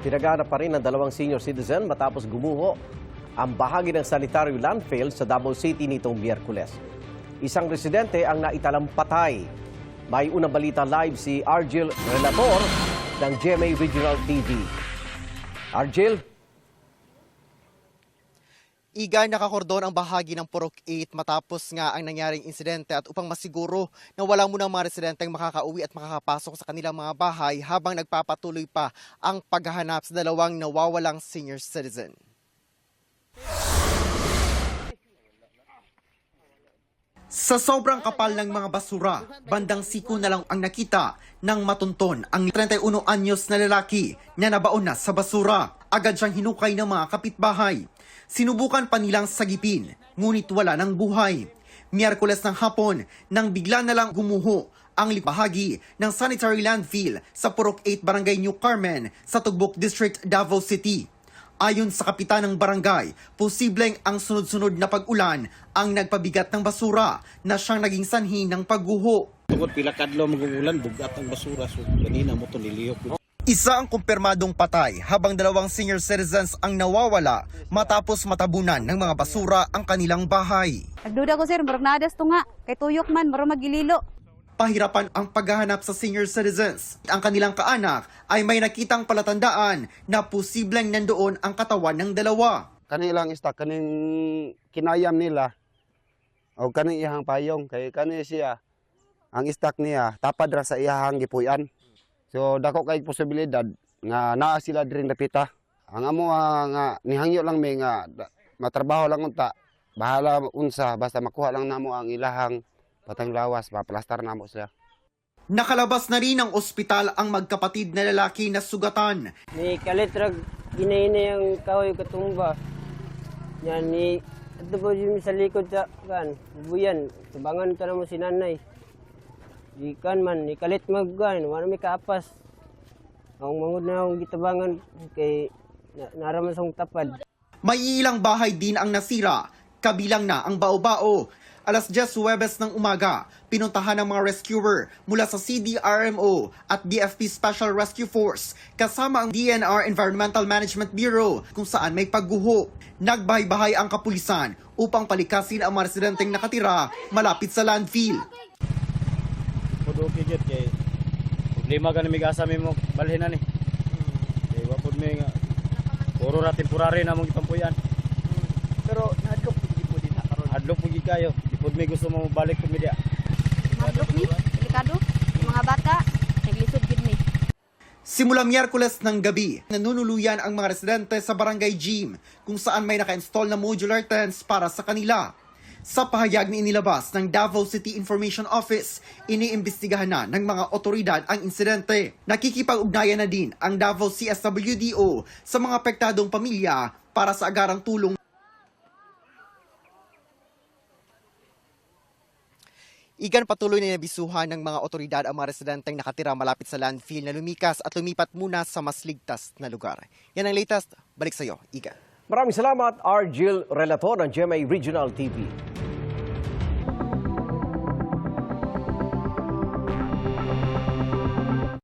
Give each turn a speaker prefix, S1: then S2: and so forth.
S1: Pinaghahanap pa rin ng dalawang senior citizen matapos gumuho ang bahagi ng sanitary landfill sa Davao City nitong Miyerkules. Isang residente ang naitalang patay. May unang balita live si Argel Relator ng GMA Regional TV. Argel?
S2: Iga, nakakordon ang bahagi ng Purok 8 matapos nga ang nangyaring insidente at upang masiguro na wala muna mga residenteng makakauwi at makakapasok sa kanilang mga bahay habang nagpapatuloy pa ang paghahanap sa dalawang nawawalang senior citizen. Sa sobrang kapal ng mga basura, bandang siko na lang ang nakita nang matunton ang 31 anyos na lalaki na nabaon na sa basura. Agad siyang hinukay ng mga kapitbahay. Sinubukan pa nilang sagipin, ngunit wala ng buhay. Miyerkules ng hapon, nang bigla na lang gumuho ang bahagi ng sanitary landfill sa Purok 8 Barangay New Carmen sa Tugbok District, Davao City. Ayon sa kapitan ng barangay, posibleng ang sunod-sunod na pag-ulan ang nagpabigat ng basura na siyang naging sanhi ng pagguho.
S3: Tungod pila kadlaw mag-uulan, bugat ang basura. So ganina mo to niliyok.
S2: Isa ang kumpirmadong patay habang dalawang senior citizens ang nawawala matapos matabunan ng mga basura ang kanilang bahay.
S4: Nagduda ko sir, marag nadas to nga. Kay tuyok man, marag magililo.
S2: Pahirapan ang paghahanap sa senior citizens. Ang kanilang kaanak ay may nakitang palatandaan na posibleng nandoon ang katawan ng dalawa.
S5: Kanilang istak, kaning kinayam nila o kaning iyahang payong. Kay kani siya, ang istak niya tapad ra sa iyahang gipuyan. So dako kay posibilidad nga naa sila diri dapita. Ang amo nga nihangyo lang may nga matrabaho lang unta. Bahala unsa basta makuha lang namo ang ilahang patang lawas, maplastar namo sila.
S2: Nakalabas na rin ng ospital ang magkapatid na lalaki na sugatan.
S6: Ni kalitrag ginaina yung kahoy katumba. Yan ni ato po yung sa likod sa kan buyan. Tubangan ka na mo si nanay. Di kan man, ni kalit maggan, wala may kaapas. Ang mangod na akong gitabangan kay naraman sa tapad.
S2: May ilang bahay din ang nasira, kabilang na ang bao-bao. Alas 10 Huwebes ng umaga, pinuntahan ng mga rescuer mula sa CDRMO at BFP Special Rescue Force kasama ang DNR Environmental Management Bureau kung saan may pagguho. Nagbahay-bahay ang kapulisan upang palikasin ang mga residenteng nakatira malapit sa landfill.
S3: Okay, kay problema ka na may kasami mo balhin na ni. Kaya wapod may nga puro ra temporary na mong itampuyan.
S2: Pero nadlok po din na karon.
S3: Adlok po gid kayo. Di pod may gusto mo balik ko media.
S4: Madlok ni, delikado. Yung mga bata, naglisod gid ni.
S2: Simula Miyerkules ng gabi, nanunuluyan ang mga residente sa Barangay Gym kung saan may naka-install na modular tents para sa kanila. Sa pahayag na inilabas ng Davao City Information Office, iniimbestigahan na ng mga otoridad ang insidente. Nakikipag-ugnayan na din ang Davao CSWDO sa mga apektadong pamilya para sa agarang tulong. Igan, patuloy na nabisuhan ng mga otoridad ang mga residenteng nakatira malapit sa landfill na lumikas at lumipat muna sa mas ligtas na lugar. Yan ang latest. Balik sa iyo, Igan.
S1: Maraming salamat, Argel Relator ng GMA Regional TV.